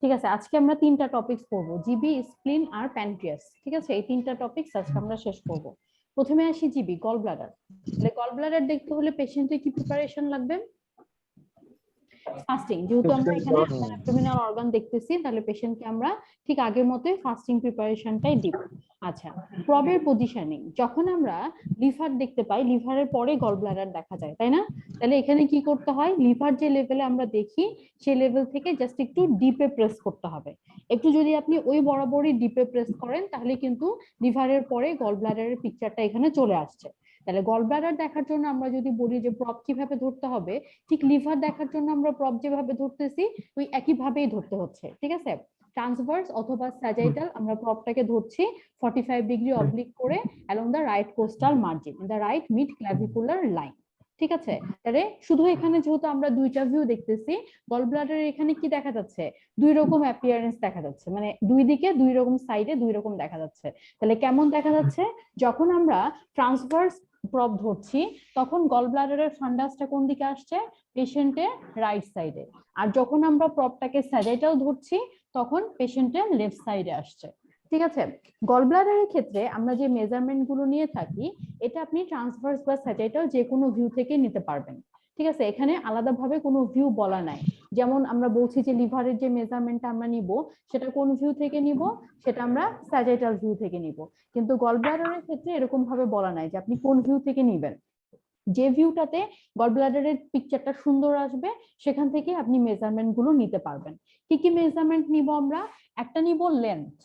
ঠিক আছে, আজকে আমরা তিনটা টপিকস পড়বো, জিবি, স্প্লিন আর প্যানক্রিয়াস। ঠিক আছে, এই তিনটা টপিকস আজকে আমরা শেষ করব। প্রথমে আসি জিবি, গল ব্লাডার। তাহলে গল ব্লাডার দেখতে হলে পেশেন্টের কি প্রিপারেশন লাগবে? ফাস্টিং। যেহেতু আমরা এখানে আপার অ্যাবডোমিনাল অর্গান দেখতেছি, তাহলে পেশেন্টকে আমরা ঠিক আগের মতোই ফাস্টিং প্রিপারেশনটাই দিব। আচ্ছা, প্রবের পজিশনিং, যখন আমরা লিভার দেখতে পাই, লিভারের পরে গল ব্লাডার দেখা যায়, তাই না? তাহলে এখানে কি করতে হয়, লিভার যে লেভেলে আমরা দেখি সেই লেভেল থেকে জাস্ট একটু ডিপে প্রেস করতে হবে। একটু যদি আপনি ওই বরাবরই ডিপে প্রেস করেন, তাহলে কিন্তু লিভারের পরে গল ব্লাডারের পিকচারটা এখানে চলে আসছে। তাহলে গল ব্লাডার দেখার জন্য আমরা যদি বলি যে প্রব কিভাবে ধরতে হবে, ঠিক লিভার দেখার জন্য আমরা প্রব যেভাবে ধরতেছি ওই একই ভাবেই ধরতে হচ্ছে। ঠিক আছে, ট্রান্সভার্স অথবা স্যাজাইটাল আমরা প্রবটাকে ধরছি 45 ডিগ্রি অবলিক করে along the right coastal margin in the right mid clavicular line. ঠিক আছে, তাহলে শুধু এখানে যেহেতু আমরা দুইটা ভিউ দেখতেছি, গল ব্লাডারের এখানে কি দেখা যাচ্ছে, দুই রকম অ্যাপিয়ারেন্স দেখা যাচ্ছে, মানে দুই দিকে দুই রকম সাইডে দুই রকম দেখা যাচ্ছে। তাহলে কেমন দেখা যাচ্ছে, যখন আমরা ট্রান্সভার্স প্রব ধরছি তখন গল ব্লাডারের ফান্ডাসটা কোন দিকে আসছে, পেশেন্টের রাইট সাইডে। আর যখন আমরা প্রবটাকে স্যাজাইটাল ধরছি তখন পেশেন্টের লেফট সাইডে আসছে। ঠিক আছে, গল ব্লাডারের ক্ষেত্রে আমরা যে মেজারমেন্ট গুলো নিয়ে থাকি, এটা আপনি ট্রান্সভার্স বা স্যাজাইটাল যে কোনো ভিউ থেকে নিতে পারবেন। ঠিক আছে, এখানে আলাদাভাবে কোনো ভিউ বলা নাই। যেমন আমরা বলছি যে লিভারের যে মেজারমেন্টটা আমরা নিব, সেটা কোন ভিউ থেকে নিব, সেটা আমরা স্যাজাইটাল ভিউ থেকে নিব। কিন্তু গল ব্লাডারের ক্ষেত্রে এরকম ভাবে বলা নাই যে আপনি কোন ভিউ থেকে নিবেন। যে ভিউটাতে গল ব্লাডারের পিকচারটা সুন্দর আসবে সেখান থেকে আপনি মেজারমেন্ট গুলো নিতে পারবেন। কি কি মেজারমেন্ট নিব আমরা? একটা নিব লেন্থ।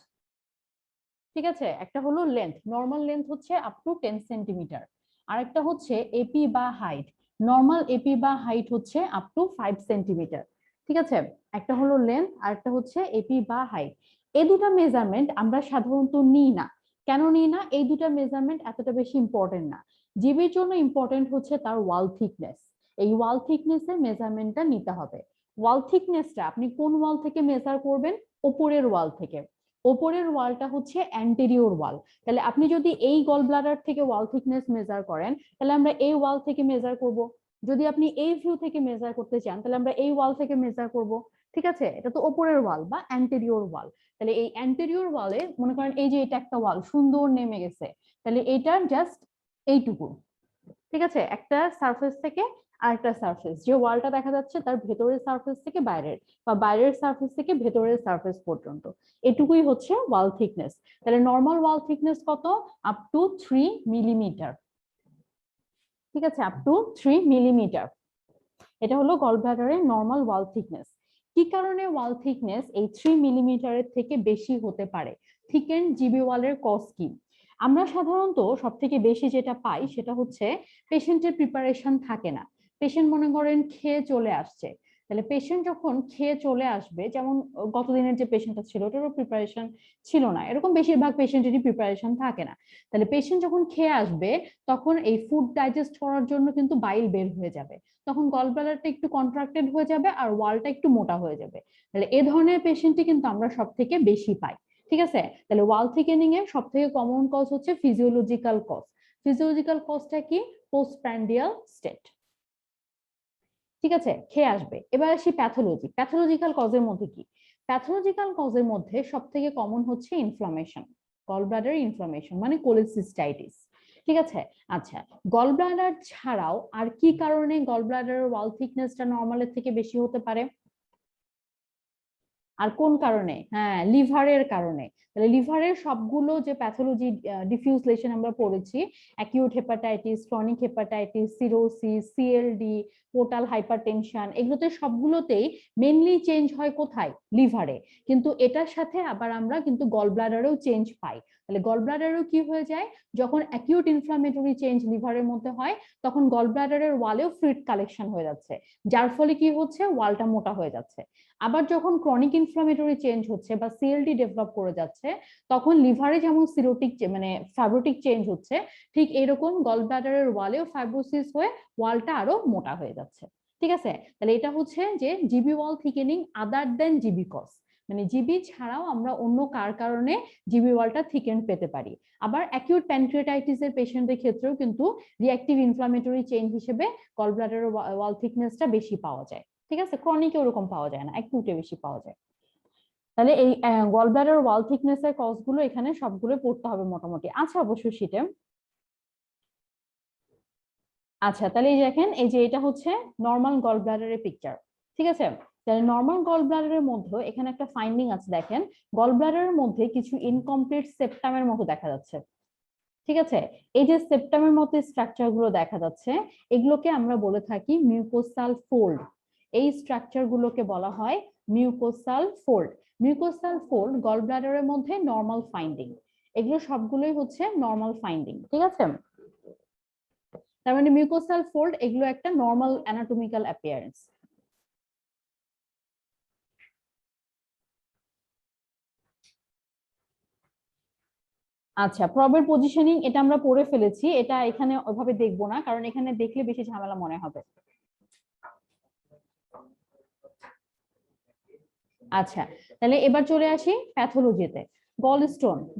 ঠিক আছে, একটা হলো লেন্থ, নর্মাল লেন্থ হচ্ছে আপ টু 10 সেন্টিমিটার। আর একটা হচ্ছে এপি বা হাইট, নর্মাল এপি বা হাইট হচ্ছে আপ টু 5 সেন্টিমিটার। ঠিক আছে, একটা হলো লেন্থ আর একটা হচ্ছে এপি বা হাইট। এই দুটা মেজারমেন্ট আমরা সাধারণত নিই না। কেন নিই না? এই দুটা মেজারমেন্ট এতটা বেশি ইম্পর্টেন্ট না। জিবির জন্য ইম্পর্টেন্ট হচ্ছে তার ওয়াল থিকনেস। এই ওয়াল থিকনেসের মেজারমেন্টটা নিতে হবে। ওয়াল থিকনেসটা আপনি কোন ওয়াল থেকে মেজার করবেন? ওপরের ওয়াল থেকে। ওপরের ওয়ালটা হচ্ছে অ্যান্টেরিয়র ওয়াল। তাহলে আপনি যদি এই গল ব্লাডার থেকে ওয়াল থিকনেস মেজার করেন, তাহলে আমরা এই ওয়াল থেকে মেজার করব। যদি আপনি এই ভিউ থেকে মেজার করতে চান, তাহলে আমরা এই ওয়াল থেকে মেজার করব। ঠিক আছে, এটা তো ওপরের ওয়াল বা অ্যান্টেরিয়র ওয়াল। তাহলে এই অ্যান্টেরিয়র ওয়ালে মনে করেন এই যে এটা একটা ওয়াল সুন্দর নেমে গেছে, তাহলে এইটার জাস্ট এইটুকু। ঠিক আছে, একটা সারফেস থেকে আরেকটা সারফেস, যে ওয়ালটা দেখা যাচ্ছে তার ভেতরের সারফেস থেকে বাইরের, বা বাইরের সারফেস থেকে ভেতরের সারফেস পর্যন্ত, এটুকুই হচ্ছে ওয়াল থিকনেস। তাহলে নর্মাল ওয়াল থিকনেস কত? Up to 3 millimetre. ঠিক আছে, আপ টু 3 মিলিমিটার। এটা হলো গল ব্লাডারের নর্মাল ওয়াল থিকনেস। কি কারণে ওয়াল থিকনেস এই 3 মিলিমিটারের থেকে বেশি হতে পারে? থিকেন জিবি ওয়ালের কজ কি? আমরা সাধারণত সব থেকে বেশি যেটা পাই সেটা হচ্ছে পেশেন্টের প্রিপারেশন থাকে না। পেশেন্ট মনে করেন খেয়ে চলে আসছে, তাহলে পেশেন্ট যখন খেয়ে চলে আসবে, যেমন গতদিনের যে পেশেন্টটা ছিল ওটারও প্রিপারেশন ছিল না, এরকম বেশিরভাগ পেশেন্টেরই প্রিপারেশন থাকে না। তাহলে পেশেন্ট যখন খেয়ে আসবে তখন এই ফুড ডাইজেস্ট করার জন্য কিন্তু বাইল বের হয়ে যাবে, তখন গল ব্লাডারটা একটু কন্ট্রাক্টেড হয়ে যাবে আর ওয়ালটা একটু মোটা হয়ে যাবে। তাহলে এই ধরনের পেশেন্টই কিন্তু আমরা সব থেকে বেশি পাই। ঠিক আছে, তাহলে ওয়াল থিকেনিং এর সব থেকে কমন কজ হচ্ছে ফিজিওলজিক্যাল কজ। ফিজিওলজিক্যাল কজটা কি? Postprandial state. ঠিক আছে, খেয়ে আসবে। এবার আসি প্যাথোলজি। প্যাথোলজিক্যাল কজের মধ্যে কি? প্যাথোলজিক্যাল কজের মধ্যে সব থেকে কমন হচ্ছে ইনফ্লামেশন, গল ব্লাডার ইনফ্লামেশন মানে কোলিসিস্টাইটিস। ঠিক আছে, আচ্ছা, গল ব্লাডার ছাড়াও আর কি কারণে গল ব্লাডার ওয়াল থিকনেসটা নরমালের থেকে বেশি হতে পারে? আর কোন কারণে? হ্যাঁ, লিভারের কারণে। তাহলে লিভারের সবগুলো যে প্যাথোলজি ডিফিউজ লেশন আমরা পড়েছি, acute hepatitis, chronic hepatitis, cirrhosis, CLD, portal hypertension, এগুলোতে সবগুলোতেই মেইনলি চেঞ্জ হয় কোথায়? লিভারে। কিন্তু এটার সাথে আবার আমরা কিন্তু গল ব্লাডারেও চেঞ্জ পাই। তাহলে গল ব্লাডারেও কি হয়ে যায়, যখন অ্যাকিউট ইনফ্লামেটরি চেঞ্জ লিভারের মধ্যে হয় তখন গল ব্লাডারের ওয়ালেও ফ্লুইড কালেকশন হয়ে যাচ্ছে, যার ফলে কি হচ্ছে, ওয়ালটা মোটা হয়ে যাচ্ছে। আবার যখন ক্রনিক ইনফ্লামেটরি চেঞ্জ হচ্ছে বা সিএলডি ডেভেলপ করে যাচ্ছে, তখন লিভারে যেমন সিরোটিক মানে ফাইব্রোটিক চেঞ্জ হচ্ছে, ঠিক এরকম গল ব্লাডারের ওয়ালেও ফাইব্রোসিস হয়ে ওয়ালটা আরো মোটা হয়ে যাচ্ছে। ঠিক আছে, তাহলে এটা হচ্ছে যে জিবি ওয়াল থিকেনিং আদার দেন জিবি কজ, মানে জিবি ছাড়াও আমরা অন্য কার কারণে জিবি ওয়ালটা থিকেন পেতে পারি। আবার অ্যাকিউট প্যানক্রিয়াটাইটিস এর পেশেন্টের ক্ষেত্রেও কিন্তু রিঅ্যাক্টিভ ইনফ্লামেটরি চেঞ্জ হিসেবে গল ব্লাডারের ওয়াল থিকনেসটা বেশি পাওয়া যায়। ঠিক আছে, ক্রনিকে ওরকম পাওয়া যায় না, অ্যাকিউটে বেশি পাওয়া যায়। তাহলে এই গল ব্লাডার ওয়াল থিকনেস এর কজ গুলো এখানে সবগুলো পড়তে হবে মোটামুটি। আচ্ছা অবশ্যই শীটে। আচ্ছা তাহলে এই দেখেন, এই যে এটা হচ্ছে নর্মাল গল ব্লাডারের পিকচার, ঠিক আছে? তাহলে নর্মাল গল ব্লাডারের মধ্যে এখানে একটা ফাইন্ডিং আছে, দেখেন গল ব্লাডারের মধ্যে কিছু ইনকমপ্লিট সেপ্টামের মতো দেখা যাচ্ছে, ঠিক আছে? এই যে সেপ্টামের মতো স্ট্রাকচার গুলো দেখা যাচ্ছে, এগুলোকে আমরা বলে থাকি মিউকোসাল ফোল্ড। এই স্ট্রাকচার গুলোকে বলা হয় মিউকোসাল ফোল্ড। মিউকোসাল ফোল্ড গল ব্লাডারের মধ্যে নর্মাল ফাইন্ডিং, এগুলো সবগুলোই হচ্ছে নর্মাল ফাইন্ডিং, ঠিক আছে? তার মানে মিউকোসাল ফোল্ড এগুলো একটা নর্মাল অ্যানাটমিক্যাল অ্যাপিয়ারেন্স। আচ্ছা প্রবের পজিশনিং এটা আমরা পড়ে ফেলেছি, এটা এখানে ওইভাবে দেখবো না, কারণ এখানে দেখলে বেশি ঝামেলা মনে হবে। আচ্ছা তাহলে এবার চলে আসি প্যাথোলজিতে।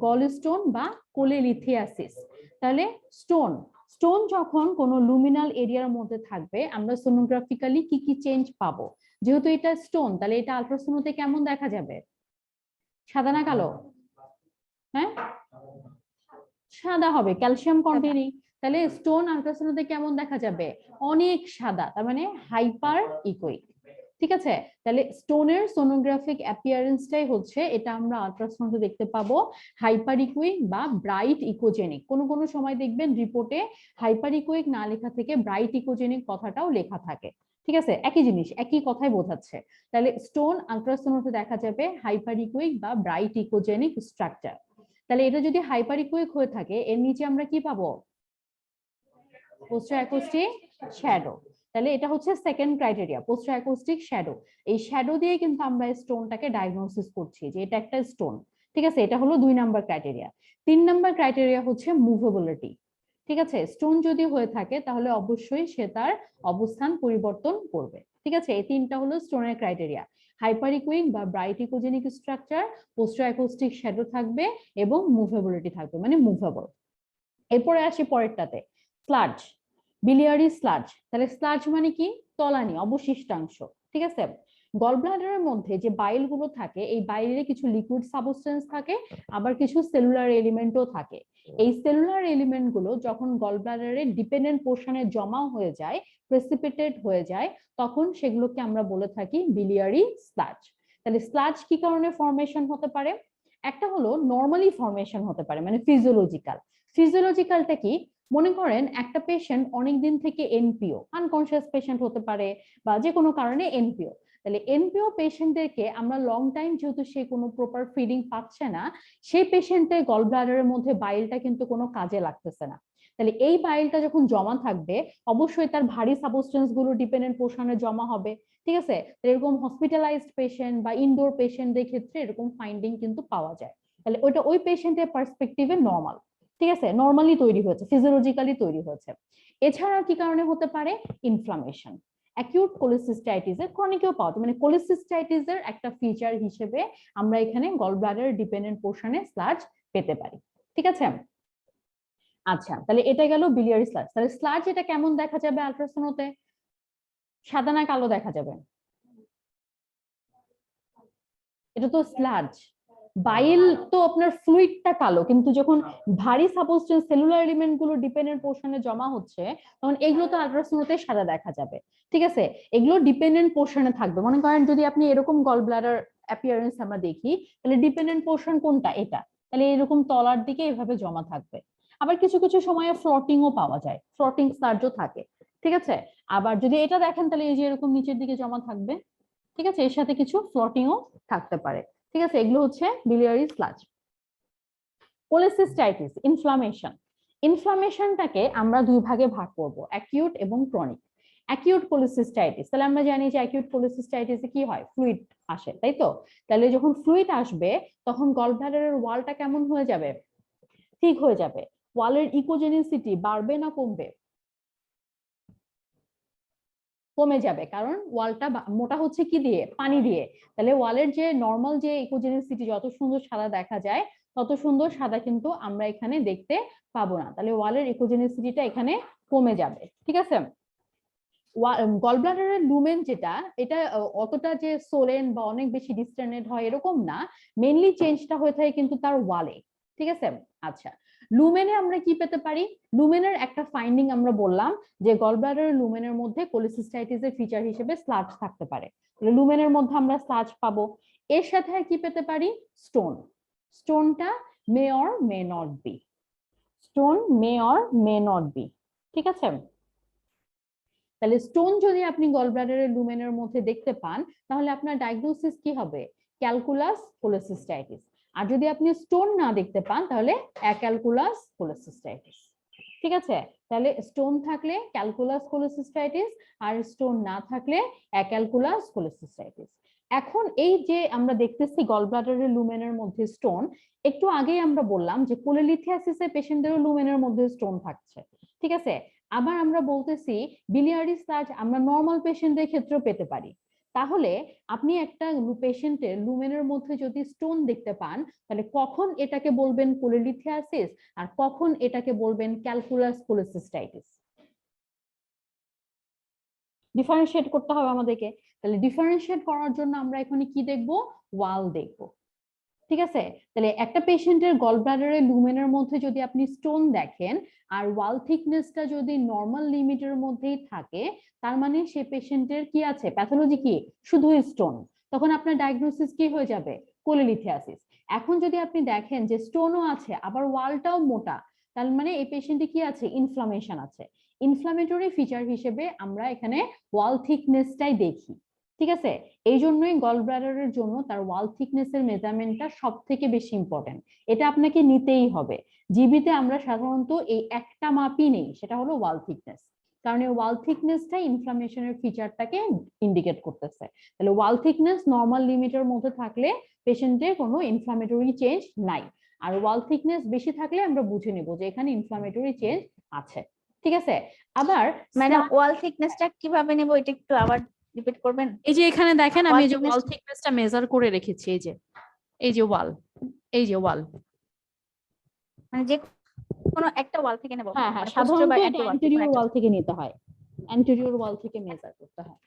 গলস্টোন বা কোলেলিথিয়াসিস। তাহলে স্টোন, স্টোন যখন কোনো লুমিনাল এরিয়ার মধ্যে থাকবে আমরা সোনোগ্রাফিক্যালি কি কি চেঞ্জ পাবো? যেহেতু এটা স্টোন, তাহলে এটা আল্ট্রাসোনোতে কেমন দেখা যাবে? সাদা না কালো? হ্যাঁ সাদা হবে, ক্যালসিয়াম কন্টেনিং। তাহলে স্টোন আল্ট্রাসোনোতে কেমন দেখা যাবে? অনেক সাদা, তার মানে হাইপার ইকোইক, ঠিক আছে? তাহলে স্টোনের সোনোগ্রাফিক অ্যাপিয়ারেন্সটাই হচ্ছে এটা আমরা আল্ট্রাসাউন্ডে দেখতে পাবো হাইপার ইকুইক বা ব্রাইট ইকোজেনিক। কোনো কোনো সময় দেখবেন রিপোর্টে হাইপার ইকুইক না লেখা থেকে ব্রাইট ইকোজেনিক কথাটাও লেখা থাকে, ঠিক আছে? একই জিনিস, একই কথাই বোঝাচ্ছে। তাহলে স্টোন আল্ট্রাসাউন্ডে দেখা যাবে হাইপার ইকুইক বা ব্রাইট ইকোজেনিক স্ট্রাকচার। তাহলে এটা যদি হাইপার ইকুইক হয়ে থাকে এর নিচে আমরা কি পাবো? Poster acoustic shadow. তাহলে এটা হচ্ছে second criteria, poster acoustic shadow. এই শ্যাডো দিয়ে কিন্তু আমরা স্টোনটাকে ডায়াগনোসিস করছি যে এটা একটা স্টোন, ঠিক আছে? এটা হলো 2 নাম্বার ক্রাইটেরিয়া। 3 নাম্বার ক্রাইটেরিয়া হচ্ছে মুভেবিলিটি, ঠিক আছে? স্টোন যদি হয়ে থাকে তাহলে অবশ্যই সে তার অবস্থান পরিবর্তন করবে, ঠিক আছে? এই তিনটা হলো স্টোনের ক্রাইটেরিয়া। হাইপার ইকুইক বা bright echogenic structure, poster acoustic shadow থাকবে এবং মুভেবিলিটি থাকবে, মানে মুভেবল। এরপরে আসি পরেরটাতে, স্লাজ, বিলিয়ারি স্লাজ। তাহলে স্লাজ মানে কি? তলানি, অবশিষ্টাংশ, ঠিক আছে? গল ব্লাডারের মধ্যে যে বাইল গুলো থাকে এই বাইলে কিছু লিকুইড সাবস্টেন্স থাকে, আবার কিছু সেলুলার এলিমেন্টও থাকে। এই সেলুলার এলিমেন্ট গুলো যখন গল ব্লাডারের ডিপেন্ডেন্ট পোর্শনে জমা হয়ে যায়, প্রেসিপিটেট হয়ে যায়, তখন সেগুলোকে আমরা বলে থাকি বিলিয়ারি স্লাজ। তাহলে স্লাজ কি কারণে ফর্মেশন হতে পারে? একটা হলো নর্মালি ফর্মেশন হতে পারে, মানে ফিজিওলজিক্যাল। ফিজিওলজিক্যালটা কি? মনে করেন একটা পেশেন্ট অনেকদিন থেকে এনপিও, আনকনসিয়াস পেশেন্ট হতে পারে বা যে কোনো কারণে এনপিও। তাহলে এনপিও পেশেন্টদেরকে আমরা লং টাইম যেহেতু সে কোনো প্রপার ফিডিং পাচ্ছে না, সেই পেশেন্টের গল ব্লাডারের মধ্যে বাইলটা কিন্তু কোনো কাজে লাগতেছে না। তাহলে এই বাইলটা যখন জমা থাকবে অবশ্যই তার ভারী সাবস্টেন্স গুলো ডিপেন্ডেন্ট পোর্শনে জমা হবে, ঠিক আছে? এরকম হসপিটালাইজড পেশেন্ট বা ইনডোর পেশেন্টদের ক্ষেত্রে এরকম ফাইন্ডিং কিন্তু পাওয়া যায়। তাহলে ওইটা ওই পেশেন্টের পার্সপেক্টিভে নর্মাল, ঠিক আছে? নর্মালি তৈরি হয়েছে, ফিজিওলজিক্যালি তৈরি হয়েছে। এছাড়া কি কারণে হতে পারে? ইনফ্লামেশন, অ্যাকিউট কোলিসিস্টাইটিস এর ক্রনিকেও পাওয়া যায়, মানে কোলিসিস্টাইটিস এর একটা ফিচার হিসেবে আমরা এখানে গল ব্লাডার ডিপেন্ডেন্ট পোর্শনে স্লাজ পেতে পারি, ঠিক আছে? আচ্ছা তাহলে এটা গেল বিলিয়ারি স্লাজ। তাহলে স্লাজ এটা কেমন দেখা যাবে আল্ট্রাসোনোতে? সাদা না কালো দেখা যাবে? এটা তো স্লাজ। বাইল তো আপনার ফ্লুইডটা কালো, কিন্তু যখন ভারী সাবস্টেন্স সেলুলার এলিমেন্ট গুলো ডিপেন্ডেন্ট পোর্শনে জমা হচ্ছে তখন এগুলো তো আল্ট্রাসোনোতে সাদা দেখা যাবে, ঠিক আছে? এগুলো ডিপেন্ডেন্ট পোর্শনে থাকবে। মনে করেন যদি আপনি এরকম গল ব্লাডার অ্যাপিয়ারেন্স আমরা দেখি, তাহলে ডিপেন্ডেন্ট পোর্শন কোনটা? এটা। তাহলে এরকম তলার দিকে এভাবে জমা থাকবে। আবার কিছু কিছু সময়ে ফ্লটিংও পাওয়া যায়, ফ্লটিং স্লাজও থাকে, ঠিক আছে? আবার যদি এটা দেখেন তাহলে এই যে এরকম নিচের দিকে জমা থাকবে, ঠিক আছে? এর সাথে কিছু ফ্লটিংও থাকতে পারে, ঠিক আছে? এগুলো হচ্ছে বিলিয়ারি স্লাজ। Cholecystitis, inflammation. ইনফ্লামেশনটাকে আমরা দুই ভাগে ভাগ করব, অ্যাকিউট এবং ক্রনিক। অ্যাকিউট কোলিসিস্টাইটিস, তাহলে আমরা জানি যে অ্যাকিউট কোলিসিস্টাইটিসে কি হয়? ফ্লুইড আসে, তাই তো? তাহলে যখন ফ্লুইড আসবে তখন গল ব্লাডারের ওয়ালটা কেমন হয়ে যাবে? ঠিক হয়ে যাবে। ওয়ালের ইকোজেনিসিটি বাড়বে না কমবে? কমে যাবে, কারণ ওয়ালটা মোটা হচ্ছে কি দিয়ে? পানি দিয়ে। তাহলে ওয়ালের যে নর্মাল যে ইকোজেনিসিটি যত সুন্দর সাদা দেখা যায় তত সুন্দর সাদা কিন্তু আমরা এখানে দেখতে পাবো না। তাহলে ওয়ালের ইকোজেনিসিটিটা এখানে কমে যাবে, ঠিক আছে? গলব্লাডারের লুমেন যেটা, এটা অতটা যে সোলেন বা অনেক বেশি ডিস্টেন্ডেড হয় এরকম না, মেইনলি চেঞ্জটা হয়ে থাকে কিন্তু তার ওয়ালে। ঠিক আছে? আচ্ছা, লুমেনে আমরা কি পেতে পারি? লুমেনের একটা ফাইন্ডিং আমরা বললাম যে গলব্লাডারের লুমেনের মধ্যে কোলিসিস্টাইটিসের ফিচার হিসেবে স্লাজ থাকতে পারে। লুমেনের মধ্যে আমরা স্লাজ পাবো। এর সাথে আর কি পেতে পারি? স্টোন। স্টোনটা may or may not be, stone may or may not be. ঠিক আছে? তাহলে স্টোন যদি আপনি গলব্লাডারের লুমেনের মধ্যে দেখতে পান, তাহলে আপনার ডায়াগনোসিস কি হবে? Calculus cholecystitis. আর যদি আপনি স্টোন না দেখতে পান, তাহলে অ্যাক্যালকুলাস কোলিসিস্টাইটিস। ঠিক আছে? তাহলে স্টোন থাকলে ক্যালকুলাস কোলিসিস্টাইটিস, আর স্টোন না থাকলে অ্যাক্যালকুলাস কোলিসিস্টাইটিস। এখন এই যে আমরা দেখতেছি গলব্লাডারের লুমেনের মধ্যে স্টোন, একটু আগেই আমরা বললাম যে কোলিলিথিয়াসিসের পেশেন্টদেরও লুমেনের মধ্যে স্টোন থাকছে। ঠিক আছে? আবার আমরা বলতেছি বিলিয়ারি স্লাজ আমরা নর্মাল পেশেন্টদের ক্ষেত্রেও পেতে পারি। তাহলে আপনি একটা পেশেন্টের লুমেনের মধ্যে যদি স্টোন দেখতে পান, তাহলে কখন এটাকে বলবেন কোলিলিথিয়াসিস আর কখন এটাকে বলবেন ক্যালকুলাস কোলিসিস্টাইটিস? ডিফারেন্সিয়েট করতে হবে আমাদেরকে। তাহলে ডিফারেন্সিয়েট করার জন্য আমরা এখানে কি দেখব? ওয়াল দেখব। ঠিক আছে? তাহলে একটা পেশেন্টের গলব্লাডারের লুমেনের মধ্যে যদি আপনি স্টোন দেখেন আর ওয়াল থিকনেসটা যদি নরমাল লিমিটের মধ্যেই থাকে, তার মানে সে পেশেন্টের কি আছে? প্যাথোলজি কি? শুধু স্টোন। তখন আপনার ডায়াগনোসিস কি হয়ে যাবে? কোলিলিথিয়াসিস। এখন যদি আপনি দেখেন যে স্টোনও আছে আবার ওয়ালটাও মোটা, তার মানে এই পেশেন্টে কি আছে? ইনফ্লামেশন আছে। ইনফ্লামেটরি ফিচার হিসেবে আমরা এখানে ওয়াল থিকনেসটাই দেখি। ঠিক আছে? এই জন্যই গলব্লাডারের জন্য তার ওয়াল থিকনেসের মেজারমেন্টটা সব থেকে বেশি ইম্পর্টেন্ট। এটা আপনাকে নিতেই হবে। জিবিতে আমরা সাধারণত এই একটা মাপই নেই, সেটা হলো ওয়াল থিকনেস। কারণ এই ওয়াল থিকনেসটাই ইনফ্লামেশনের ফিচারটাকে ইন্ডিকেট করতেছে। তাহলে ওয়াল থিকনেস নরমাল লিমিটের মধ্যে থাকলে পেশেন্টের কোনো ইনফ্লামেটরি চেঞ্জ নাই। আর ওয়াল থিকনেস বেশি থাকলে আমরা বুঝে নেব যে এখানে ইনফ্লামেটরি চেঞ্জ আছে। ঠিক আছে? আবার ম্যাডাম ওয়াল থিকনেসটা কিভাবে নেব এটা একটু আবার রিপিট করবেন? এই যে এখানে দেখেন আমি এই যে thickness- ওয়াল থিকনেসটা মেজার করে রেখেছি। এই যে ওয়াল, এই যে ওয়াল। মানে যে কোনো একটা ওয়াল থেকে নেব? হ্যাঁ হ্যাঁ, মানে posterior সাধারণত বা এটা anterior wall, অ্যান্টেরিয়র একটা। ওয়াল থেকে নিতে হয়। অ্যান্টেরিয়র ওয়াল থেকে মেজার করতে হয়।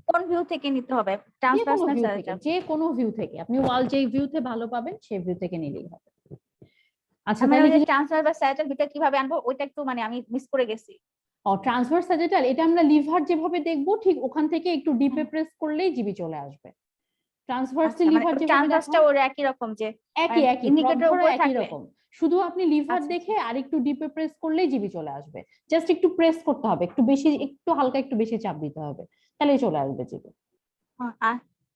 কোন ভিউ থেকে নিতে হবে? যে ট্রান্সভার্স কোনো না ভিউ থেকে, স্যাজিটাল? যে কোনো ভিউ থেকে আপনি ওয়াল যেই ভিউতে ভালো পাবেন সেই ভিউ থেকে নিলেই হবে। আচ্ছা, মানে তাহলে ওই যে ট্রান্সভার্স বা স্যাজিটাল ভিউটা কিভাবে আনবো ওইটা একটু মানে আমি মিস করে গেছি। ট্রান্সভার্স স্যাজিটাল এটা আমরা লিভার যেভাবে দেখবো ঠিক ওখান থেকে একটু ডিপে প্রেস করলেই জিবি চলে আসবে। ট্রান্সভার্সে আচ্ছা, মানে লিভার যেভাবে ট্রান্সভার্সটা দেখায় ওর একই রকম যে একই একই ড্রপ ইন্ডিকেটর ধরা উপরে একই থাকবে? রকম। শুধু আপনি লিভার আচ্ছা দেখে আর একটু ডিপে প্রেস করলেই জিবি চলে আসবে। জাস্ট একটু প্রেস করতে হবে, একটু বেশি, একটু হালকা একটু বেশি চাপ দিতে হবে, তাহলেই চলে আসবে জিবি।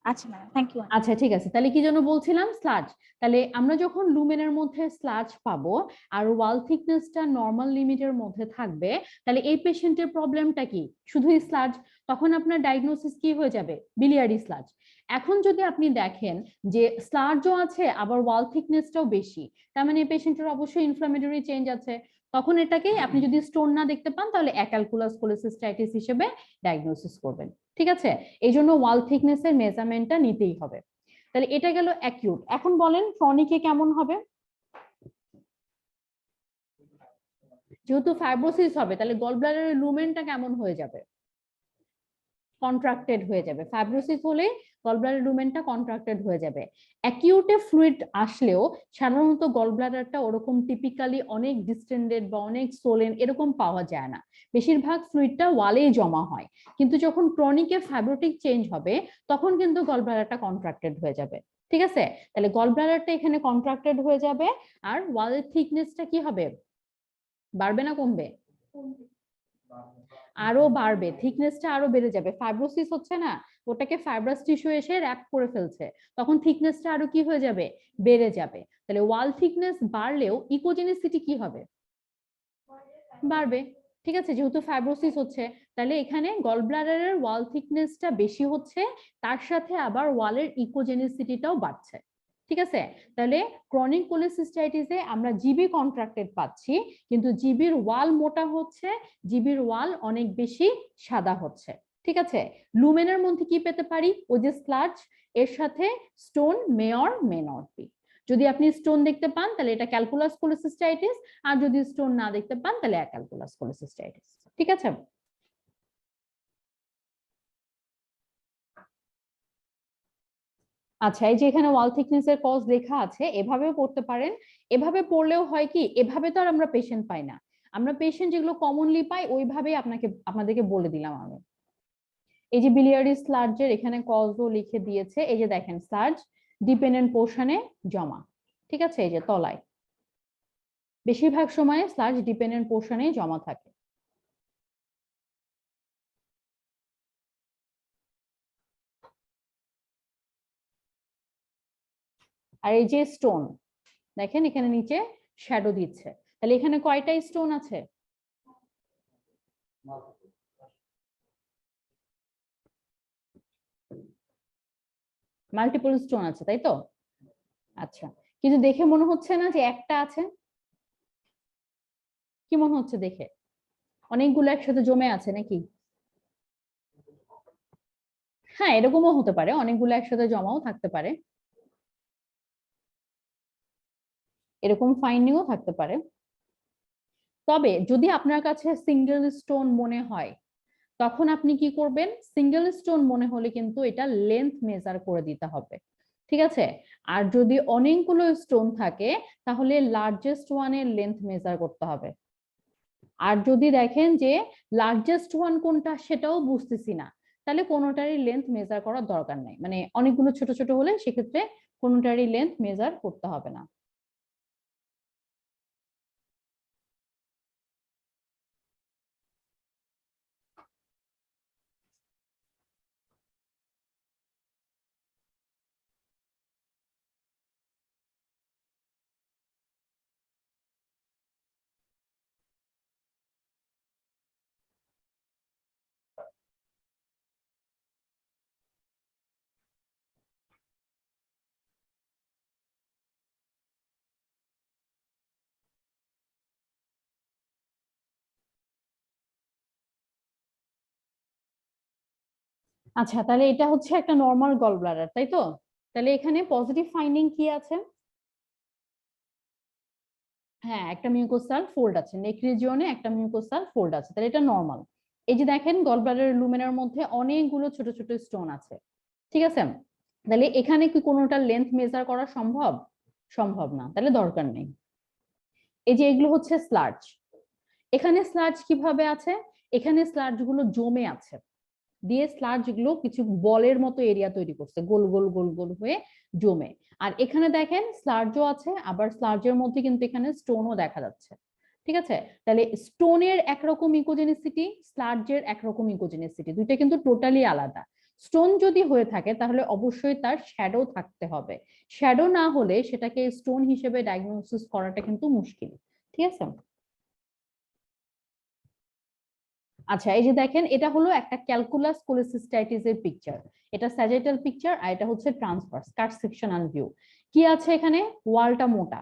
আচ্ছা ম্যাডাম, থ্যাংক ইউ। আচ্ছা ঠিক আছে, তাহলে কি জন্য বলছিলাম? স্লাজ। তাহলে আমরা যখন লুমেনের মধ্যে স্লাজ পাবো আর ওয়াল থিকনেসটা নরমাল লিমিটের মধ্যে থাকবে, তাহলে এই পেশেন্টের প্রবলেমটা কি? শুধুই স্লাজ। তখন আপনার ডায়াগনোসিস কি হয়ে যাবে? Biliary sludge. এখন যদি আপনি দেখেন যে স্লাজও আছে আবার ওয়াল থিকনেসটাও বেশি, তার মানে এই পেশেন্টের অবশ্যই ইনফ্লামেটরি চেঞ্জ আছে। তখন এটাকে আপনি যদি স্টোন না দেখতে পান, তাহলে অ্যাক্যালকুলাস কোলিসিস্টাইটিস হিসেবে ডায়াগনোসিস করবেন। ঠিক আছে? এই জন্য ওয়াল থিকনেস এর মেজারমেন্টটা নিতেই হবে। তাহলে এটা গেল অ্যাকিউট। এখন বলেন ক্রনিকে কেমন হবে? যেহেতু ফাইব্রোসিস হবে, তাহলে গলব্লাডারের লুমেনটা কেমন হয়ে যাবে? কন্ট্রাক্টেড হয়ে যাবে। ফাইব্রোসিস হলে গলব্লাডার লুমেনটা কন্ট্রাক্টেড হয়ে যাবে। অ্যাকিউটে ফ্লুইড আসলেও সাধারণত গলব্লাডারটা ওরকম টিপিক্যালি অনেক ডিস্টেন্ডেড বা অনেক সোলেন এরকম পাওয়া যায় না। বেশিরভাগ ফ্লুইডটা ওয়ালেই জমা হয়। কিন্তু যখন ক্রনিকে ফাইব্রোটিক চেঞ্জ হবে, তখন কিন্তু গলব্লাডারটা কন্ট্রাক্টেড হয়ে যাবে। ঠিক আছে? তাহলে গলব্লাডারটা এখানে কন্ট্রাক্টেড হয়ে যাবে। আর ওয়ালের থিকনেসটা কি হবে? বাড়বে না কমবে? আরো বাড়বে, থিকনেসটা আরো বেড়ে যাবে। ফাইব্রোসিস হচ্ছে না, ওটাকে ফাইব্রাস টিস্যু এসে র‍্যাপ করে ফেলছে, তখন থিকনেসটা আরো কি হয়ে যাবে? বেড়ে যাবে। তাহলে ওয়াল থিকনেস বাড়লেও ইকোজেনিসিটি কি হবে? বাড়বে। ঠিক আছে? যেহেতু ফাইব্রোসিস হচ্ছে, তাহলে এখানে গলব্লাডারের ওয়াল থিকনেসটা বেশি হচ্ছে, তার সাথে আবার ওয়ালের ইকোজেনিসিটিটাও বাড়ছে। ঠিক আছে? তাহলে ক্রনিক কোলিসিস্টাইটিসে আমরা জিবি কন্ট্রাক্টেড পাচ্ছি, কিন্তু জিবির ওয়াল মোটা হচ্ছে, জিবির ওয়াল অনেক বেশি সাদা হচ্ছে। ঠিক আছে? লুমেনের মধ্যে কি পেতে পারি? ওই যে স্লাজ, এর সাথে stone may or may not be. যদি আপনি স্টোন দেখতে পান তাহলে এটা ক্যালকুলাস কোলিসিস্টাইটিস, আর যদি স্টোন না দেখতে পান তাহলে অ্যাক্যালকুলাস কোলিসিস্টাইটিস। ঠিক আছে? আচ্ছা, এই যে এখানে ওয়াল থিকনেস এর কজ লেখা আছে, এভাবেও পড়তে পারেন। এভাবে পড়লেও হয় কি, এভাবে তো আর আমরা পেশেন্ট পাই না, আমরা পেশেন্ট যেগুলো কমনলি পাই ওইভাবেই আপনাদেরকে বলে দিলাম আমি। এই যে বিলিয়ারি স্লার্জের এখানে কজও লিখে দিয়েছে, এই যে দেখেন স্লার্জ ডিপেন্ডেন্ট পোর্শনে জমা, ঠিক আছে, এই যে তলায় বেশিরভাগ সময় স্লার্জ ডিপেন্ডেন্ট পোর্শনে জমা থাকে। আর এই যে স্টোন দেখেন এখানে নিচে শ্যাডো দিচ্ছে, তাহলে এখানে কয়টা স্টোন আছে? মাল্টিপল স্টোন আছে, তাই তো? আচ্ছা, কিন্তু দেখে মনে হচ্ছে না যে একটা আছে? কি মনে হচ্ছে দেখে? অনেকগুলো একসাথে জমে আছে নাকি? হ্যাঁ, এরকমও হতে পারে, অনেকগুলো একসাথে জমাও থাকতে পারে, এরকম ফাইন্ডিংও থাকতে পারে। তবে যদি আপনার কাছে সিঙ্গেল স্টোন মনে হয়, তখন আপনি কি করবেন? সিঙ্গেল স্টোন মনে হলে কিন্তু এটা লেন্থ মেজার করে দিতে হবে, ঠিক আছে? আর যদি অনেকগুলো স্টোন থাকে তাহলে লার্জেস্ট ওয়ানের লেন্থ মেজার করতে হবে। আর যদি দেখেন যে লার্জেস্ট ওয়ান কোনটা সেটাও বুঝতেছি না, তাহলে কোনোটারই লেন্থ মেজার করার দরকার নাই, মানে অনেকগুলো ছোট ছোট হলে সেক্ষেত্রে কোনোটারই লেন্থ মেজার করতে হবে না। আচ্ছা, তাহলে এটা হচ্ছে একটা নর্মাল গল ব্লাডার, তাই তো? তাহলে এখানে পজিটিভ ফাইন্ডিং কি আছে? হ্যাঁ, একটা মিউকোসাল ফোল্ড আছে, নেক রিজিয়নে একটা মিউকোসাল ফোল্ড আছে, তাহলে এটা নর্মাল। এই যে দেখেন গল ব্লাডারের লুমেনার মধ্যে অনেকগুলো ছোট ছোট স্টোন আছে, ঠিক আছে? তাহলে এখানে কি কোনোটা লেন্থ মেজার করা সম্ভব? সম্ভব না, তাহলে দরকার নেই। এই যে এগুলো হচ্ছে স্লার্জ, এখানে স্লার্জ কিভাবে আছে? এখানে স্লার্জ গুলো জমে আছে, দিয়ে স্লার্জ গুলো কিছু বলের মতো এরিয়া তৈরি করছে, গোল গোল গোল গোল হয়ে জমে। আর এখানে দেখেন স্লার্জও আছে, আবার স্লার্জের মধ্যে কিন্তু এখানে স্টোনও দেখা যাচ্ছে, ঠিক আছে? তাহলে স্টোনের একরকম ইকোজেনিসিটি, স্লার্জের একরকম ইকোজেনিসিটি, দুইটা কিন্তু টোটালি আলাদা। স্টোন যদি হয়ে থাকে তাহলে অবশ্যই তার শ্যাডো থাকতে হবে, শ্যাডো না হলে সেটাকে স্টোন হিসেবে ডায়াগনোসিস করাটা কিন্তু মুশকিল, ঠিক আছে? আচ্ছা, এই যে দেখেন এটা হলো একটা ক্যালকুলাস কোলিসিস্টাইটিস এর পিকচার, এটা স্যাজিটাল পিকচার আর এটা হচ্ছে ট্রান্সভার্স কাট সেকশনাল ভিউ। কি আছে এখানে? ওয়ালটা মোটা,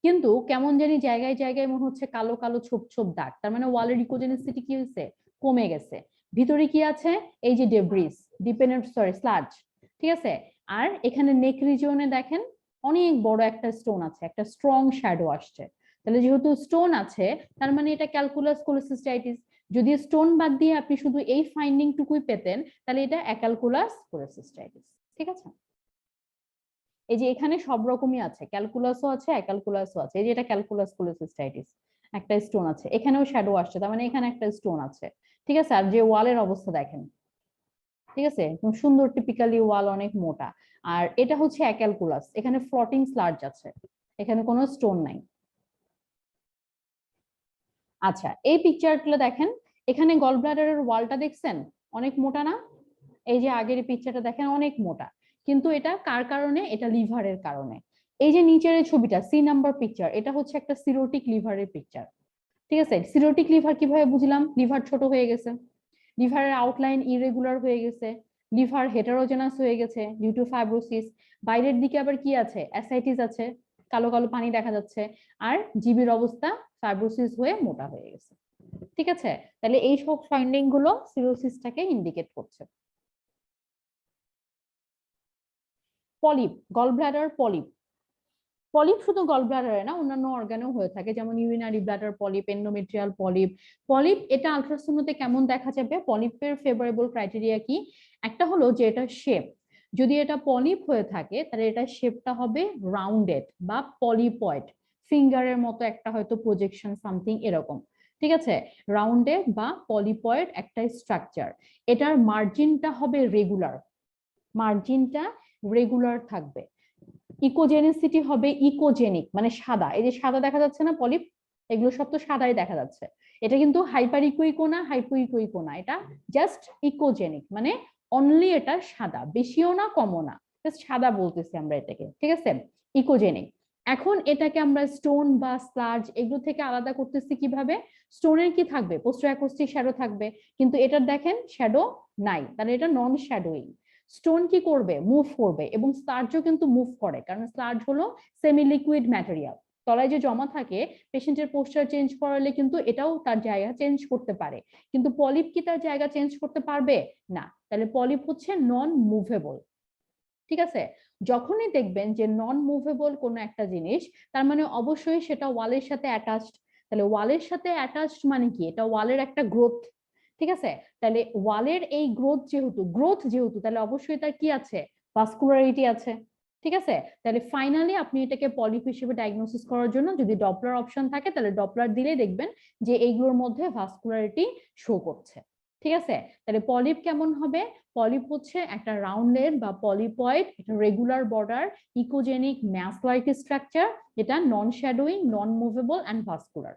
কিন্তু কেমন জানি জায়গায় জায়গায় মনে হচ্ছে কালো কালো ছোপ ছোপ দাগ, তার মানে ওয়ালের ইকোজেনিসিটি কি হয়েছে? কমে গেছে। ভিতরে কি আছে? এই যে ডেব্রিস, ডিপেন্ডেন্ট সরি স্লাজ, ঠিক আছে? আর এখানে নেক রিজিয়নে দেখেন অনেক বড় একটা স্টোন আছে, একটা স্ট্রং শ্যাডো আসছে। তাহলে যেহেতু স্টোন আছে তার মানে এটা ক্যালকুলাস কোলিসিস্টাইটিস। যদি স্টোন বাদ দিয়ে আপনি শুধু এই ফাইন্ডিং টুকুই পেতেন তাহলে এটা অ্যাক্যালকুলাস কোলিসিস্টাইটিস, ঠিক আছে? এই যে এখানে সব রকমই আছে, ক্যালকুলাসও আছে অ্যাক্যালকুলাসও আছে। এই যে এটা ক্যালকুলাস কোলিসিস্টাইটিস, একটা স্টোন আছে, এখানেও শ্যাডো আসছে, তার মানে এখানে একটা স্টোন আছে, ঠিক আছে? আর যে ওয়ালের অবস্থা দেখেন, ঠিক আছে, খুব সুন্দর টিপিক্যালি ওয়াল অনেক মোটা। আর এটা হচ্ছে অ্যাক্যালকুলাস, এখানে ফ্লোটিং স্লার্জ আছে, এখানে কোনো স্টোন নাই। আচ্ছা, এই পিকচারটা দেখেন, এখানে গল ব্লাডারের ওয়ালটা দেখছেন অনেক মোটা না? এই যে আগের পিকচারটা দেখেন অনেক মোটা, কিন্তু এটা কার কারণে? এটা লিভারের কারণে। এই যে নিচের ছবিটা সি নাম্বার পিকচার, এটা হচ্ছে একটা সিরোটিক লিভারের পিকচার, ঠিক আছে? সিরোটিক লিভার কিভাবে বুঝলাম? লিভার ছোট হয়ে গেছে, লিভারের আউটলাইন ইরেগুলার হয়ে গেছে, লিভার হেটারোজেনাস হয়ে গেছে ডিউ টু ফাইব্রোসিস। বাইরের দিকে আবার কি আছে? অ্যাসাইটিস আছে, কালো কালো পানি দেখা যাচ্ছে, আর জিবির অবস্থা ফাইব্রোসিস হয়ে মোটা হয়ে গেছে, ঠিক আছে? তাহলে এই সব ফাইন্ডিং গুলো সিরোসিসটাকে ইন্ডিকেট করছে। Polyp, gall bladder polyp, polyp শুধু গল ব্লাডারে না অন্যান্য অর্গানেও হয়ে থাকে, যেমন urinary bladder polyp, endometrial polyp. Polyp এটা আলট্রাসাউন্ডে কেমন দেখা যাবে? পলিপের ফেভারেবল ক্রাইটেরিয়া কি? একটা হলো যে এটা শেপ, যদি এটা পলিপ হয়ে থাকে তাহলে এটা শেপটা হবে রাউন্ডেড বা পলিপয়েড, ফিঙ্গারের মতো একটা হয়তো প্রজেকশন সামথিং এরকম, ঠিক আছে, রাউন্ডেড বা পলিপয়েড একটা স্ট্রাকচার। এটার মার্জিনটা হবে রেগুলার, মার্জিনটা রেগুলার থাকবে। ইকোজেনিসিটি হবে ইকোজেনিক, মানে সাদা, এই যে সাদা দেখা যাচ্ছে না পলিপ, এগুলো সব তো সাদাই দেখা যাচ্ছে। এটা কিন্তু হাইপার ইকোইকো না, হাইপো ইকোইকো না, এটা জাস্ট ইকোজেনিক, মানে অনলি এটা সাদা, বেশিও না কমও না, জাস্ট সাদা বলতেছি আমরা এটাকে, ঠিক আছে, ইকোজেনিক। এখন এটাকে আমরা স্টোন বা স্লাজ এগুলো থেকে আলাদা করতেছি কিভাবে? স্টোনের কি থাকবে? পোস্টো অ্যাকোস্টিক শ্যাডো থাকবে, কিন্তু এটার দেখেন শ্যাডো নাই, তাহলে এটা নন শ্যাডোইং। স্টোন কি করবে? মুভ করবে, এবং স্লার্জও কিন্তু মুভ করে, কারণ স্লার্জ হলো সেমি লিকুইড ম্যাটেরিয়াল, তলায় যে জমা থাকে, পেশেন্টের পোস্টার চেঞ্জ করালে কিন্তু এটাও তার জায়গা চেঞ্জ করতে পারে, কিন্তু পলিপ কি তার জায়গা চেঞ্জ করতে পারবে না, তাহলে পলিপ হচ্ছে নন মুভেবল, ঠিক আছে। যখনই দেখবেন যে নন মুভেবল কোনো একটা জিনিস, তার মানে অবশ্যই সেটা ওয়ালের সাথে অ্যাটাচড, তাহলে ওয়ালের সাথে অ্যাটাচড মানে কি? এটা ওয়ালের একটা গ্রোথ, ঠিক আছে, তাহলে ওয়ালের এই গ্রোথ যেহেতু তাহলে অবশ্যই তার কি আছে? ভাস্কুলারিটি আছে, ঠিক আছে। তাহলে ফাইনালি আপনি এটাকে পলিপ হিসেবে ডায়াগনোসিস করার জন্য যদি ডপলার অপশন থাকে, তাহলে ডপলার দিলেই দেখবেন যে এইগুলোর মধ্যে ভাস্কুলারিটি শো করছে, ঠিক আছে। তাহলে পলিপ কেমন হবে? পলিপ হচ্ছে একটা রাউন্ডেড বা পলিপয়েড, এটা regular border, echogenic mass like structure, এটা non shadowing, non movable and vascular,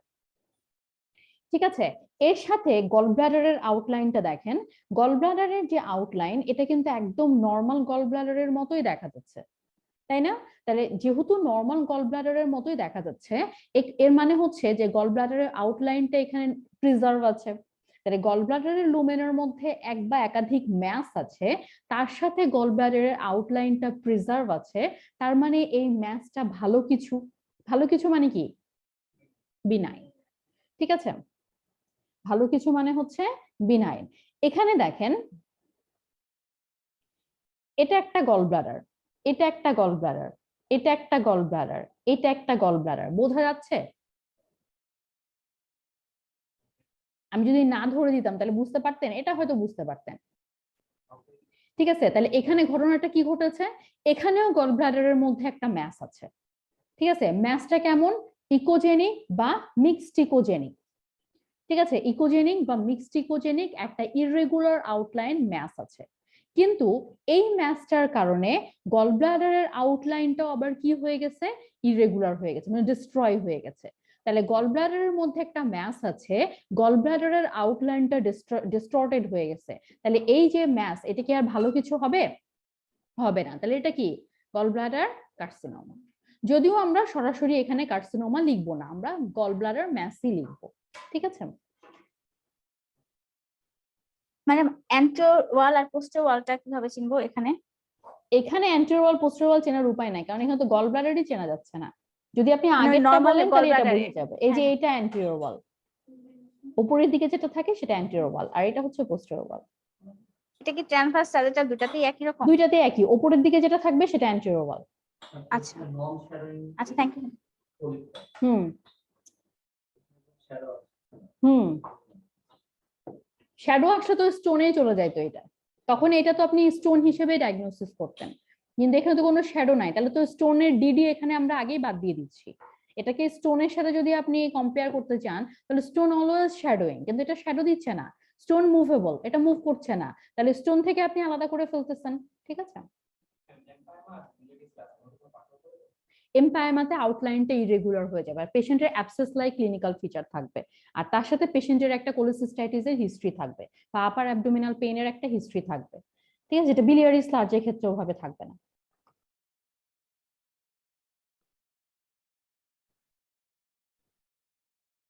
ঠিক আছে। এর সাথে গল ব্লাডারের আউটলাইনটা দেখেন, গল ব্লাডারের যে আউটলাইন, এটা কিন্তু একদম নর্মাল গল ব্লাডারের মতোই দেখা যাচ্ছে, তাই না? তাহলে যেহেতু নর্মাল গল ব্লাডারের মতোই দেখা যাচ্ছে, এর মানে হচ্ছে যে গল ব্লাডারের আউটলাইনটা এখানে প্রিজার্ভ আছে। তাহলে গল ব্লাডারের লুমেনের মধ্যে এক বা একাধিক ম্যাস আছে, তার সাথে গল ব্লাডারের আউটলাইনটা প্রিজার্ভ আছে, তার মানে এই ম্যাসটা ভালো কিছু। ভালো কিছু মানে কি? বিনাইন, ঠিক আছে, ভালো কিছু মানে হচ্ছে বিনাইন। এখানে দেখেন, এটা একটা গল ব্লাডার, এটা একটা গল ব্লাডার, এটা একটা গল ব্লাডার, এটা একটা গল ব্লাডার, বোঝা যাচ্ছে? আমি যদি না ধরে দিতাম তাহলে বুঝতে পারতেন? এটা হয়তো বুঝতে পারতেন, ঠিক আছে। তাহলে এখানে ঘটনাটা কি ঘটেছে? এখানেও গল ব্লাডারের মধ্যে একটা ম্যাস আছে, ঠিক আছে। ম্যাসটা কেমন? ইকোজেনিক বা মিক্সড ইকোজেনিক, ঠিক আছে, ইকোজেনিক বা মিক্সড ইকোজেনিক একটা ইররেগুলার আউটলাইন ম্যাস আছে। কিন্তু এই ম্যাসটার কারণে গল ব্লাডারের আউটলাইনটাও আবার কি হয়ে গেছে? ইররেগুলার হয়ে গেছে, মানে ডিস্ট্রয় হয়ে গেছে। তাহলে গল ব্লাডারের মধ্যে একটা ম্যাস আছে, গল ব্লাডারের আউটলাইনটা ডিস্টর্টেড হয়ে গেছে, তাহলে এই যে ম্যাস, এটা কি আর ভালো কিছু হবে? হবে না। তাহলে এটা কি? Gall bladder carcinoma. যদিও আমরা সরাসরি এখানে কার্সিনোমা লিখবো না, আমরা গল ব্লাডার ম্যাসই লিখবো, ঠিক আছে। ম্যাডাম অ্যান্টেরিয়র ওয়াল আর পোস্টেরিয়র ওয়ালটা কিভাবে চিনবো এখানে? এখানে অ্যান্টেরিয়র ওয়াল পোস্টেরিয়র ওয়াল চেনার উপায় নাই, কারণ এখানে তো গল ব্লাডারই চেনা যাচ্ছে না। যদি আপনি মানে আগেরটা নর্মাল বলেন গল তাহলে এটা ব্লাডারে। বোঝা যাবে। এই যে হ্যাঁ, এটা অ্যান্টেরিয়র ওয়াল, উপরের দিকে যেটা থাকে সেটা অ্যান্টেরিয়র ওয়াল, আর এটা হচ্ছে পোস্টেরিয়র ওয়াল। এটা কি ট্রান্সভার্স স্যাজেটাল দুটাতেই একই রকম? দুইটাতে একই, উপরের দিকে যেটা থাকবে সেটা অ্যান্টেরিয়র ওয়াল। আচ্ছা আচ্ছা, থ্যাংক ইউ। হুম হুম শ্যাডো আসলে তো স্টোনে চলে যায়, তো এটা তখন এটা তো আপনি স্টোন হিসেবে ডায়াগনোসিস করতেন, কিন্তু এখানে তো কোনো শ্যাডো নাই, তাহলে তো স্টোনের ডিডি এখানে আমরা আগেই বাদ দিয়ে দিচ্ছি। এটাকে স্টোনের সাথে যদি আপনি কম্পেয়ার করতে চান, তাহলে স্টোন অলওয়েজ শ্যাডোইং, কিন্তু এটা শ্যাডো দিচ্ছে না। স্টোন মুভেবল, এটা মুভ করছে না, তাহলে স্টোন থেকে আপনি আলাদা করে ফেলতেছেন, ঠিক আছে। এমপায়ামাতে আউটলাইনটা ইরেগুলার হয়ে যাবে, আর পেশেন্টের অ্যাবসেস লাইক ক্লিনিক্যাল ফিচার থাকবে, আর তার সাথে পেশেন্টের একটা কোলিসিস্টাইটিসের হিস্ট্রি থাকবে, বা আপার অ্যাবডোমিনাল পেইনের একটা হিস্ট্রি থাকবে, ঠিক আছে, যেটা বিলিয়ারি স্লার্জের ক্ষেত্রে ওভাবে থাকবে না।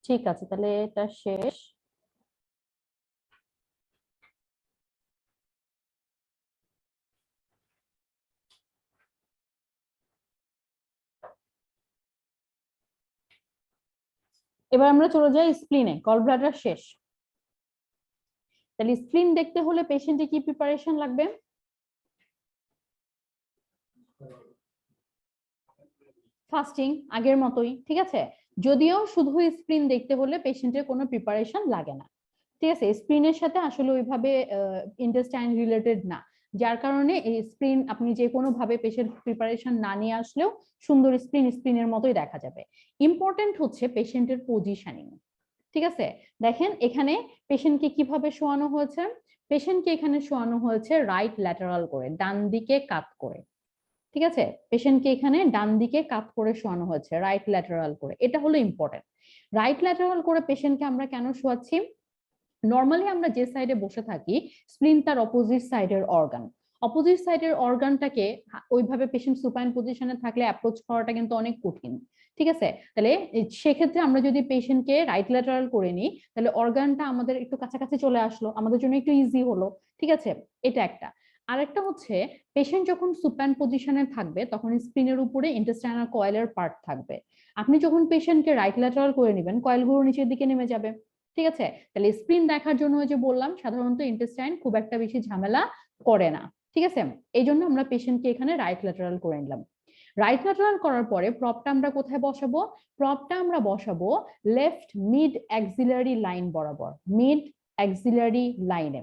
ঠিক আছে, তাহলে এটা শেষ। এবার আমরা চলে যাই স্প্লিনে, গল ব্লাডার শেষ। তাহলে স্প্লিন দেখতে হলে পেশেন্টে কি প্রিপারেশন লাগবে? ফাস্টিং, আগের মতোই, ঠিক আছে। যদিও শুধু স্প্লিন দেখতে হলে পেশেন্টের কোনো প্রিপারেশন লাগে না, ঠিক আছে। স্প্লিনের সাথে আসলে ওইভাবে ইন্টেস্টাইন রিলেটেড না, যার কারণে এই স্প্রিন আপনি যে কোনো ভাবে পেশেন্ট প্রিপারেশন না নিয়ে আসলেও সুন্দর স্প্রিনের মতোই দেখা যাবে। ইম্পর্টেন্ট হচ্ছে পেশেন্টের পজিশনিং। ঠিক আছে, দেখেন এখানে পেশেন্টকে কিভাবে শোয়ানো হয়েছে। পেশেন্টকে এখানে শোয়ানো হয়েছে রাইট ল্যাটারাল করে, ডান দিকে কাত করে। ঠিক আছে, পেশেন্টকে এখানে ডান দিকে কাত করে শোয়ানো হয়েছে, রাইট ল্যাটারাল করে। এটা হলো ইম্পর্টেন্ট। রাইট ল্যাটারাল করে পেশেন্টকে আমরা কেন শোয়াচ্ছি? নর্মালি আমরা যে সাইডে বসে থাকি, স্প্লিন তার অপোজিট সাইডের অর্গান। অপোজিট সাইডের অর্গানটাকে ওইভাবে পেশেন্ট সুপাইন পজিশনে থাকলে অ্যাপ্রোচ করাটা কিন্তু অনেক কঠিন। ঠিক আছে, তাহলে সেক্ষেত্রে আমরা যদি পেশেন্টকে রাইট ল্যাটারাল করে নিই, তাহলে অর্গানটা আমাদের একটু কাছাকাছি চলে আসলো, আমাদের জন্য একটু ইজি হলো। ঠিক আছে, এটা একটা। আরেকটা হচ্ছে পেশেন্ট যখন সুপাইন পজিশনে থাকবে তখন স্প্লিনের উপরে ইন্টেস্টাইনাল কয়েলের পার্ট থাকবে। আপনি যখন পেশেন্টকে রাইট ল্যাটারাল করে নেবেন, কয়েলগুলো নিচের দিকে নেমে যাবে। ঠিক আছে, তাহলে স্প্লিন দেখার জন্য যে বললাম সাধারণত ইন্টেস্টাইন খুব একটা বেশি ঝামেলা করে না। ঠিক আছে, এই জন্য আমরা পেশেন্টকে এখানে রাইট ল্যাটারাল করে নিলাম। রাইট ল্যাটারাল করার পরে প্রপটা আমরা কোথায় বসাবো? প্রপটা আমরা বসাবো লেফট মিড অ্যাক্সিলারি লাইন বরাবর, মিড অ্যাক্সিলারি লাইনে।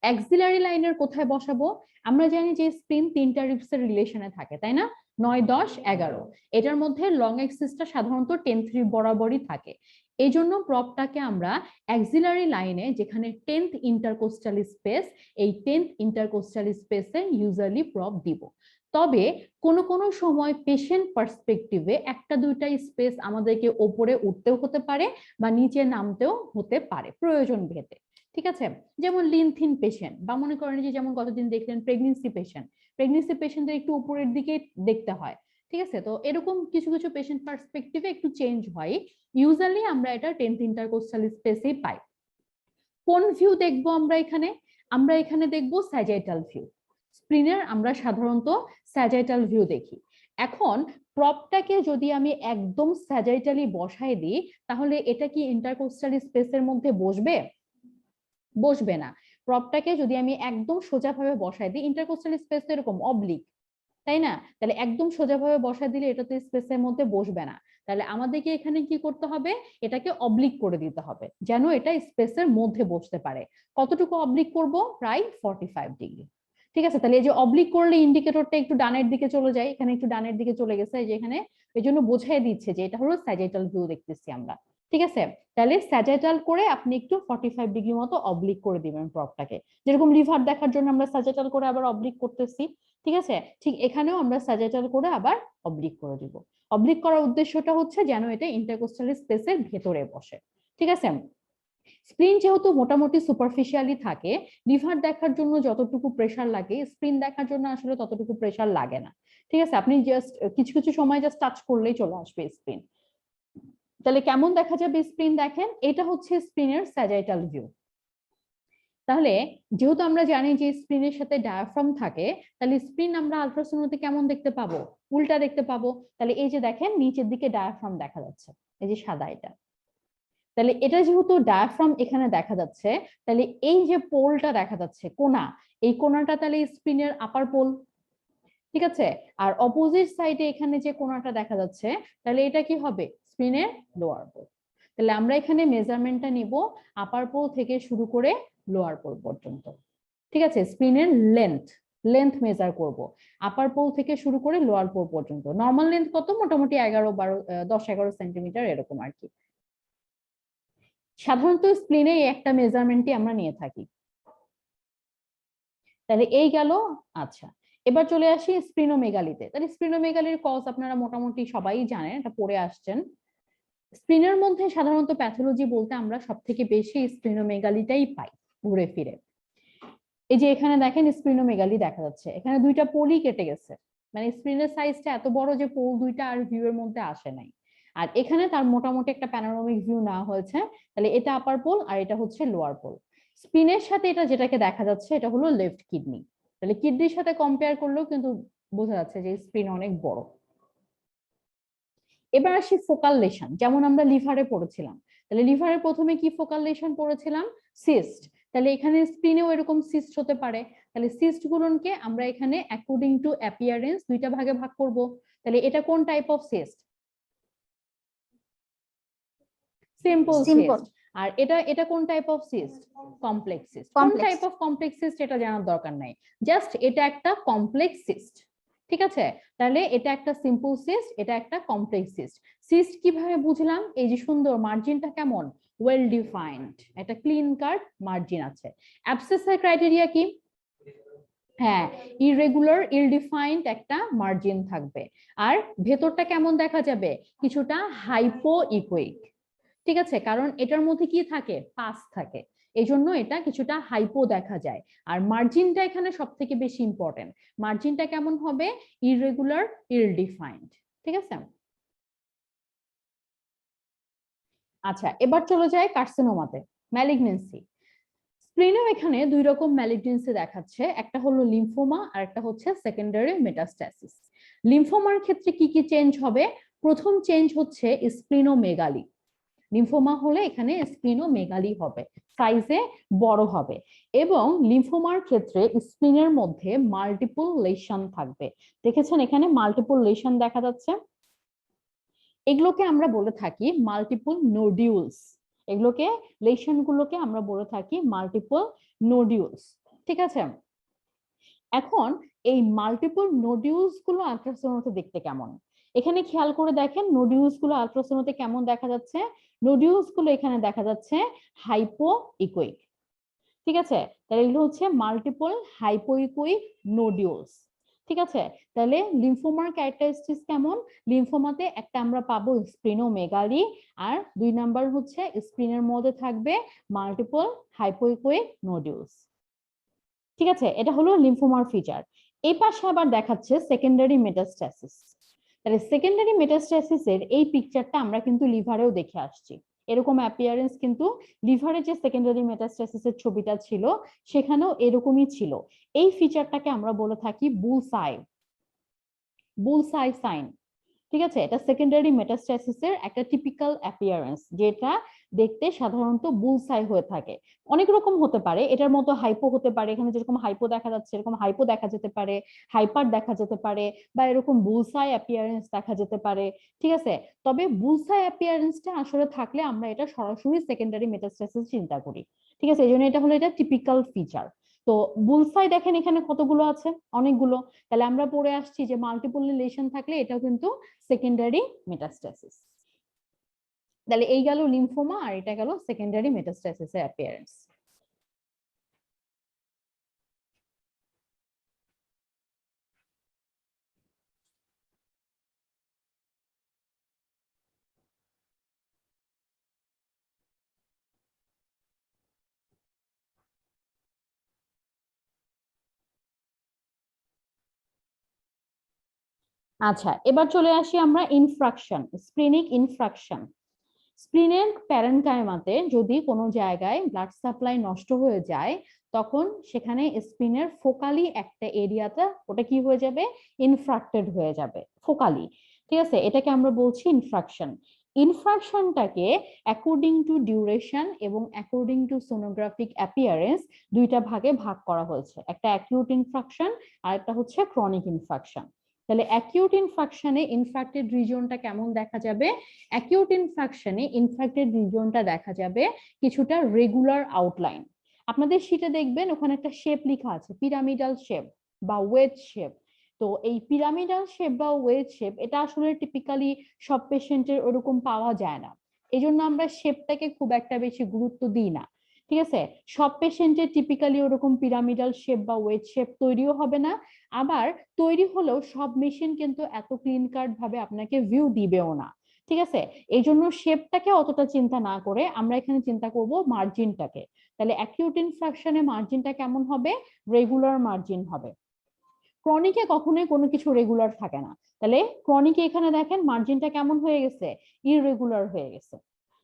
অ্যাক্সিলারি লাইনের কোথায় বসাবো? আমরা জানি যে স্প্লিন 3টা রিবসের রিলেশনে থাকে, তাই না? 9, 10, 11। এটার মধ্যে লং এক্সিসটা সাধারণত 10th রিব বরাবরই থাকে। এই জন্য প্রপটাকে আমরা অ্যাক্সিলারি লাইনে, যেখানে 10th ইন্টারকোস্টাল স্পেস, এই 10th ইন্টারকোস্টাল স্পেসে ইউজুয়ালি প্রপ দিব। তবে কোনো কোনো সময় পেশেন্ট পার্সপেক্টিভে একটা দুইটা স্পেস আমাদেরকে ওপরে উঠতেও হতে পারে বা নিচে নামতেও হতে পারে প্রয়োজন ভেদে। ঠিক আছে, যেমন লিনথিন পেশেন্ট, বা মনে করেন যে যেমন কতদিন দেখলেন প্রেগনেন্সি পেশেন্টদের একটু উপরের দিকে দেখতে হয়। ঠিক আছে, তো এরকম কিছু কিছু পেশেন্ট পার্সপেক্টিভে একটু চেঞ্জ হয়। ইউজুয়ালি আমরা এটা 10th ইন্টারকোস্টাল স্পেসেই পাই। কোন ভিউ দেখবো আমরা এখানে? আমরা এখানে দেখবো স্যাজাইটাল ভিউ। স্প্লিনের আমরা সাধারণত স্যাজাইটাল ভিউ দেখি। এখন প্রপটাকে যদি আমি একদম স্যাজাইটালি বসায় দিই, তাহলে এটা কি ইন্টারকোস্টাল স্পেসের মধ্যে বসবে? বসবে না। প্রপটাকে যদি আমি একদম সোজাভাবে বসায় দিই, ইন্টারকোস্টাল স্পেস তো এরকম অবলিক, তাই না? তাহলে একদম সোজাভাবে বসায় দিলে এটা তো স্পেসের মধ্যে বসবে না। তাহলে আমাদেরকে এখানে কি করতে হবে? এটাকে অবলিক করে দিতে হবে যেন এটা স্পেসের মধ্যে বসতে পারে। কতটুকু অবলিক করব? প্রায় 45 ডিগ্রি। ঠিক আছে, তাহলে এই যে অবলিক করলে ইন্ডিকেটরটা একটু ডানের দিকে চলে যায়, এখানে একটু ডানের দিকে চলে গেছে, এই যে এখানে, এই জন্য বোঝাই দিচ্ছে যে এটা হলো স্যাজাইটাল ভিউ দেখতেছি আমরা। ঠিক আছে, তাহলে স্যাজাইটাল করে আপনি একটু 45 ডিগ্রি মতো অবলিক করে দিবেন প্রপটাকে, যেরকম লিভার দেখার জন্য আমরা স্যাজাইটাল করে আবার অবলিক করতেছি। ঠিক আছে, ঠিক এখানেও আমরা স্যাজাইটাল করে আবার অবলিক করে দিব। অবলিক করার উদ্দেশ্যটা হচ্ছে যেন এটা ইন্টারকোস্টাল স্পেসের ভেতরে বসে। ঠিক আছে, স্প্লিন যেহেতু মোটামুটি সুপারফিশিয়ালি থাকে, লিভার দেখার জন্য যতটুকু প্রেসার লাগে স্প্লিন দেখার জন্য আসলে ততটুকু প্রেসার লাগে না। ঠিক আছে, আপনি জাস্ট কিছু কিছু সময় জাস্ট টাচ করলেই চলে আসবে স্প্লিন। তাহলে কেমন দেখা যাবে স্প্লিন? দেখেন, এটা হচ্ছে স্প্লিনের স্যাজাইটাল ভিউ। তাহলে যেহেতু আমরা জানি যে স্প্লিনের সাথে ডায়াফ্রাম থাকে, তাহলে স্প্লিন আমরা আলট্রাসোনোতে কেমন দেখতে পাবো? উল্টা দেখতে পাবো। তাহলে এই যে দেখেন নিচের দিকে ডায়াফ্রাম দেখা যাচ্ছে, এই যে সাদা এটা। তাহলে এটা যেহেতু ডায়াফ্রাম এখানে দেখা যাচ্ছে, তাহলে এই যে পোলটা দেখা যাচ্ছে কোনা, এই কোনাটা তাহলে স্প্লিনের আপার পোল। ঠিক আছে, আর অপোজিট সাইডে এখানে যে কোনাটা দেখা যাচ্ছে, তাহলে এটা কি হবে? স্প্লিনের লোয়ার পোল। তাহলে আমরা এখানে মেজারমেন্টটা নিব আপার পোল থেকে শুরু করে লোয়ার পোল পর্যন্ত। ঠিক আছে, স্প্লিনের লেন্থ মেজার করব আপার পোল থেকে শুরু করে লোয়ার পোল পর্যন্ত। নর্মাল লেন্থ কত? মোটামুটি 10-11 সেন্টিমিটার এরকম আর কি। সাধারণত স্প্লিনে এই একটা মেজারমেন্টই আমরা নিয়ে থাকি। তাহলে এই গেল। আচ্ছা, এবার চলে আসি স্প্লিনোমেগালিতে। তাহলে স্প্লিনোমেগালির কজ আপনারা মোটামুটি সবাই জানেন, এটা পড়ে আসছেন। স্প্লিনের মধ্যে সাধারণত প্যাথোলজি বলতে আমরা সব থেকে বেশি স্প্লিনোমেগালিটাই পাই ঘুরে ফিরে। এই যে এখানে দেখেন স্প্লিনোমেগালি দেখা যাচ্ছে, এখানে দুইটা পোলই কেটে গেছে, মানে স্প্লিনের সাইজটা এত বড় যে পোল দুইটা আর ভিউ এর মধ্যে আসে নাই। আর এখানে তার মোটামুটি একটা প্যানোরামিক ভিউ নেওয়া হয়েছে। তাহলে এটা আপার পোল আর এটা হচ্ছে লোয়ার পোল। স্প্লিনের সাথে এটা যেটাকে দেখা যাচ্ছে এটা হলো লেফট কিডনি। তাহলে কিডনির সাথে কম্পেয়ার করলেও কিন্তু বোঝা যাচ্ছে যে স্প্লিন অনেক বড়। এবার আসি ফোকাল লেশন, যেমন আমরা লিভারে পড়েছিলাম। তাহলে লিভারের প্রথমে কি ফোকাল লেশন পড়েছিলাম? সিস্ট। তাহলে এখানে স্প্লিনেও এরকম সিস্ট হতে পারে। তাহলে সিস্ট গুলোকে আমরা এখানে অ্যাকর্ডিং টু অ্যাপিয়ারেন্স দুইটা ভাগে ভাগ করব। তাহলে এটা কোন type of cyst? Simple cyst. আর এটা এটা কোন type of cyst? Complex cyst. কোন Complex. Type of complex cyst এটা জানার দরকার নাই, জাস্ট এটা একটা কমপ্লেক্স সিস্ট। ঠিক আছে, তাহলে এটা একটা সিম্পল সিস্ট, এটা একটা কমপ্লেক্স সিস্ট। সিস্ট কিভাবে বুঝলাম? এই যে সুন্দর মার্জিনটা কেমন, ওয়েল ডিফাইন্ড, একটা ক্লিন কাট মার্জিন আছে। অ্যাবসেসের ক্রাইটেরিয়া কি? হ্যাঁ, ইররেগুলার ইল ডিফাইন্ড একটা মার্জিন থাকবে। আর ভেতরটা কেমন দেখা যাবে? কিছুটা হাইপো ইকুইক। ঠিক আছে, কারণ এটার মধ্যে কি থাকে? পাস থাকে, এই জন্য এটা কিছুটা হাইপো দেখা যায়। আর মার্জিনটা এখানে সব থেকে বেশি ইম্পর্টেন্ট। মার্জিনটা কেমন হবে? ইররেগুলার ইল ডিফাইন্ড। ঠিক আছে, আচ্ছা এবার চলে যায় কার্সিনোমাতে, ম্যালিগনেন্সি। স্ক্রিনেও এখানে দুই রকম ম্যালিগনেন্সি দেখাচ্ছে, একটা হলো লিম্ফোমা আর একটা হচ্ছে সেকেন্ডারি মেটাস্ট্যাসিস। লিম্ফোমার ক্ষেত্রে কি কি চেঞ্জ হবে? প্রথম চেঞ্জ হচ্ছে স্প্লিনোমেগালি। লিম্ফোমা হলে এখানে স্প্লিনোমেগালি হবে, সাইজে বড় হবে, এবং লিম্ফোমার ক্ষেত্রে স্প্লিনের মধ্যে মাল্টিপল লেশন থাকবে। দেখেছেন এখানে মাল্টিপল লেশন দেখা যাচ্ছে, এগুলোকে আমরা বলে থাকি মাল্টিপল নোডিউলস। এগুলোকে লেশন গুলোকে আমরা বলে থাকি মাল্টিপল নোডিউলস। ঠিক আছে, এখন এই মাল্টিপল নোডিউলস গুলো আল্ট্রাসোনোতে দেখতে কেমন? এখানে খেয়াল করে দেখেন নোডিউলস গুলো আল্ট্রাসোনোতে কেমন দেখা যাচ্ছে। নোডিউলস গুলো এখানে দেখা যাচ্ছে হাইপো ইকুইক। ঠিক আছে, তাহলে এগুলো হচ্ছে মাল্টিপল হাইপো ইকুইক নোডিউলস। ঠিক আছে, তাহলে লিম্ফোমার ক্যারেক্টারিস্টিক্স কেমন? লিম্ফোমাতে একটা আমরা পাবো স্প্লিনোমেগালি, আর দুই নাম্বার হচ্ছে স্প্লিনের মধ্যে থাকবে মাল্টিপল হাইপোইকুইক নোডিউলস। ঠিক আছে, এটা হলো লিম্ফোমার ফিচার। এই পাশে আবার দেখাচ্ছে সেকেন্ডারি মেটাস্ট্যাসিস। তাহলে সেকেন্ডারি মেটাস্ট্যাসিসের এই পিকচারটা আমরা কিন্তু লিভারেও দেখে আসছি, এরকম অ্যাপিয়ারেন্স কিন্তু লিভারে যে সেকেন্ডারি মেটাস্ট্যাসিসের ছবিটা ছিল সেখানেও এরকমই ছিল। এই ফিচারটাকে আমরা বলে থাকি বুলসাই, বুলসাই সাইন। ঠিক আছে, এটা সেকেন্ডারি মেটাস্ট্যাসিসের একটা টিপিক্যাল অ্যাপিয়ারেন্স, যেটা দেখতে সাধারণত বুলসাই হয়ে থাকে। অনেক রকম হতে পারে, এটার মতো হাইপো হতে পারে, এখানে যেরকম হাইপো দেখা যাচ্ছে এরকম হাইপো দেখা যেতে পারে, হাইপার দেখা যেতে পারে, বা এরকম বুলসাই অ্যাপিয়ারেন্স দেখা যেতে পারে। ঠিক আছে, তবে বুলসাই অ্যাপিয়ারেন্সটা আসলে থাকলে আমরা এটা সরাসরি সেকেন্ডারি মেটাস্ট্যাসিস চিন্তা করি। ঠিক আছে, এই জন্য এটা হলো এটা টিপিক্যাল ফিচার। তো বুলসাই দেখেন এখানে কতগুলো আছে, অনেকগুলো। তাহলে আমরা পড়ে আসছি যে মাল্টিপল রিলেশন থাকলে এটাও কিন্তু সেকেন্ডারি মেটাস্ট্যাসিস। তাহলে এই গেল লিম্ফোমা, আর এটা গেল সেকেন্ডারি মেটাস্ট্যাসিসের অ্যাপিয়ারেন্স। আচ্ছা এবার চলে আসি আমরা ইনফ্রাকশন, স্প্লিনিক ইনফ্রাকশন। স্প্লিনের প্যারেনকাইমাতে যদি কোনো জায়গায় ব্লাড সাপ্লাই নষ্ট হয়ে যায়, তখন সেখানে স্প্লিনের ফোকালি একটা এরিয়াতে ওটা কি হয়ে যাবে? ইনফ্রাক্টেড হয়ে যাবে ফোকালি। ঠিক আছে, এটাকে আমরা বলছি ইনফ্রাকশন। ইনফ্রাকশনটাকে অ্যাকর্ডিং টু ডিউরেশন এবং অ্যাকর্ডিং টু সোনোগ্রাফিক অ্যাপিয়ারেন্স দুইটা ভাগে ভাগ করা হয়েছে, একটা অ্যাকিউট ইনফ্রাকশন আর একটা হচ্ছে ক্রনিক ইনফ্রাকশন। তাহলে অ্যাকিউট ইনফ্রাকশনে ইনফ্রাক্টেড রিজিয়নটা কেমন দেখা যাবে? অ্যাকিউট ইনফ্রাকশনে ইনফ্রাক্টেড রিজিয়নটা দেখা যাবে কিছুটা রেগুলার আউটলাইন। আপনাদের শীটে দেখবেন ওখানে একটা শেপ লেখা আছে, পিরামিডাল শেপ বা ওয়েজ শেপ। তো এই পিরামিডাল শেপ বা ওয়েজ শেপ এটা আসলে টিপিক্যালি সব পেশেন্টের ওরকম পাওয়া যায় না, এই জন্য আমরা শেপটাকে খুব একটা বেশি গুরুত্ব দিই না। ঠিক আছে, সব পেশেন্টের টিপিক্যালি ওরকম পিরামিডাল শেপ বা ওয়েজ শেপ তৈরিও হবে না, আবার তৈরি হলেও সব মেশিন কিন্তু এত ক্লিন কাট ভাবে আপনাকে ভিউ দিবেও না। ঠিক আছে, এই জন্য শেপটাকে অতটা চিন্তা না করে আমরা এখানে চিন্তা করব মার্জিনটাকে। তাহলে অ্যাকিউট ইনফ্রাকশনে মার্জিনটা কেমন হবে? রেগুলার মার্জিন হবে। ক্রনিকে কখনোই কোনো কিছু রেগুলার থাকে না, তাহলে ক্রনিকে এখানে দেখেন মার্জিনটা কেমন হয়ে গেছে? ইররেগুলার হয়ে গেছে।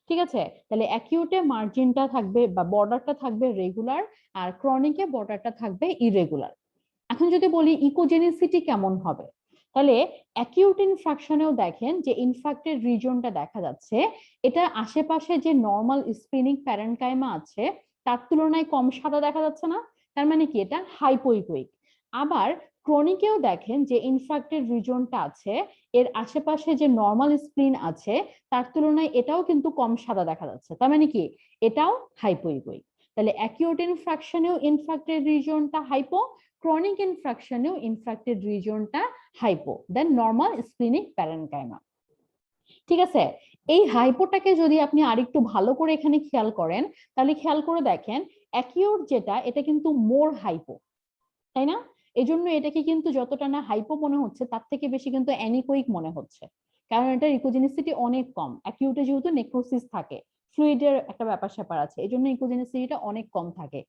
ঠিক আছে, তাহলে অ্যাকিউটে মার্জিনটা থাকবে বা বর্ডারটা থাকবে রেগুলার, আর ক্রনিকে বর্ডারটা থাকবে ইররেগুলার। এখন যদি বলি ইকোজেনিসিটি কেমন হবে, তাহলে অ্যাকিউট ইনফ্রাকশনেও দেখেন যে ইনফ্রাক্টেড রিজিয়নটা দেখা যাচ্ছে, এটা আশেপাশে যে নর্মাল স্প্লিনিক প্যারেনকাইমা আছে তার তুলনায় কম সাদা দেখা যাচ্ছে না, তার মানে কি এটা হাইপোইকুইক। আবার ক্রনিকেও দেখেন যে ইনফ্রাক্টেড রিজনটা আছে, এর আশেপাশে যে নর্মাল স্প্লিন আছে তার তুলনায় এটাও কিন্তু কম সাদা দেখা যাচ্ছে, তার মানে কি এটাও হাইপোইগোইক। তাহলে অ্যাকিউট ইনফ্রাকশনেও ইনফ্রাক্টেড রিজনটা হাইপো, ক্রনিক ইনফ্রাকশনেও ইনফ্রাক্টেড রিজনটা হাইপো দেন নর্মাল স্প্লিনিক প্যারেনকাইমা। ঠিক আছে, এই হাইপোটাকে যদি আপনি আরেকটু ভালো করে এখানে খেয়াল করেন তাহলে খেয়াল করে দেখেন অ্যাকিউট যেটা এটা কিন্তু মোর হাইপো, তাই না? এই জন্য এটাকে কিন্তু যতটা না হাইপো মনে হচ্ছে তার থেকে বেশি কিন্তু অ্যানিকোইক মনে হচ্ছে, কারণ এটার ইকোজেনিসিটি অনেক কম। অ্যাকিউটে যেহেতু নেক্রোসিস থাকে, ফ্লুইডের একটা ব্যাপার স্যাপার আছে, এই জন্য ইকোজেনিসিটিটা অনেক কম থাকে।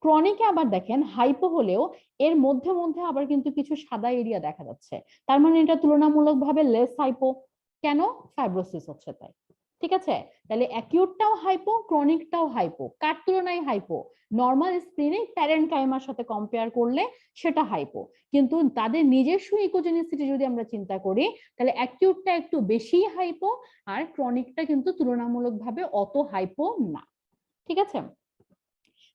ক্রনিকে আবার দেখেন হাইপো হলেও এর মধ্যে মধ্যে আবার কিন্তু কিছু সাদা এরিয়া দেখা যাচ্ছে, তার মানে এটা তুলনামূলকভাবে লেস হাইপো। কেন? ফাইব্রোসিস হচ্ছে তাই। ঠিক আছে, তাহলে অ্যাকিউটটাও হাইপো, ক্রনিকটাও হাইপো। কার তুলনায় হাইপো? নর্মাল স্প্লিনিক প্যারেনকাইমার সাথে কম্পেয়ার করলে সেটা হাইপো, কিন্তু তাদের নিজস্ব ইকোজেনিসিটি যদি আমরা চিন্তা করি তাহলে অ্যাকিউটটা একটু বেশি হাইপো আর ক্রনিকটা কিন্তু তুলনামূলকভাবে অত হাইপো না। ঠিক আছে,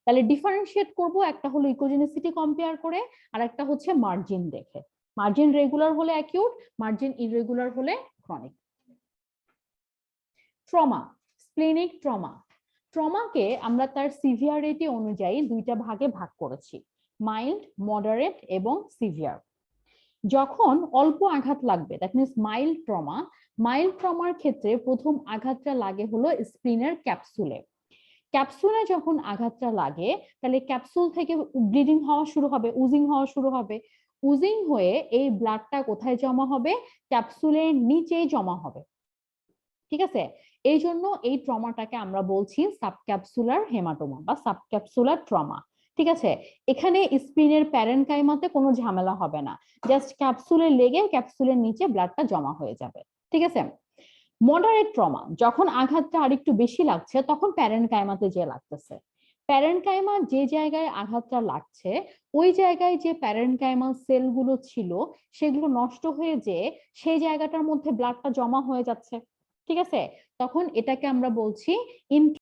তাহলে ডিফারেন্সিয়েট করব, একটা হলো ইকোজেনিসিটি কম্পেয়ার করে আর একটা হচ্ছে মার্জিন দেখে। মার্জিন রেগুলার হলে অ্যাকিউট, মার্জিন ইররেগুলার হলে ক্রনিক। Trauma, splenic trauma. ট্রমাকে আমরা তার সিভিয়ারিটি অনুযায়ী দুইটা ভাগে ভাগ করেছি, মাইল্ড, মডারেট এবং সিভিয়ার। যখন অল্প আঘাত লাগবে that means mild trauma, mild ট্রমার ক্ষেত্রে প্রথম আঘাতটা লাগে হলো স্প্লিনের ক্যাপসুলে। ক্যাপসুলে যখন আঘাতটা লাগে তাহলে ক্যাপসুল থেকে ব্লিডিং হওয়া শুরু হবে, উজিং হওয়া শুরু হবে। উজিং হয়ে এই ব্লাডটা কোথায় জমা হবে? ক্যাপসুলের নিচেই জমা হবে। ঠিক আছে, এই জন্য এই ট্রমাটাকে আমরা বলছি সাবক্যাপসুলার হেমাটোমা বা সাবক্যাপসুলার ট্রমা। ঠিক আছে, এখানে স্প্লিনের প্যারেনকাইমাতে কোনো ঝামেলা হবে না, জাস্ট ক্যাপসুলে লেগে ক্যাপসুলের নিচে ব্লাডটা জমা হয়ে যাবে। ঠিক আছে, মডারেট ট্রমা, যখন আঘাতটা আরেকটু বেশি লাগছে তখন প্যারেনকাইমাতে যে লাগতেছে। প্যারেনকাইমা যে জায়গায় আঘাতটা লাগছে ওই জায়গায় যে প্যারেনকাইমাল সেলগুলো ছিল সেগুলো নষ্ট হয়ে যেয়ে সেই জায়গাটার মধ্যে ব্লাডটা জমা হয়ে যাচ্ছে। ঠিক আছে, তখন এটাকে আমরা বলছি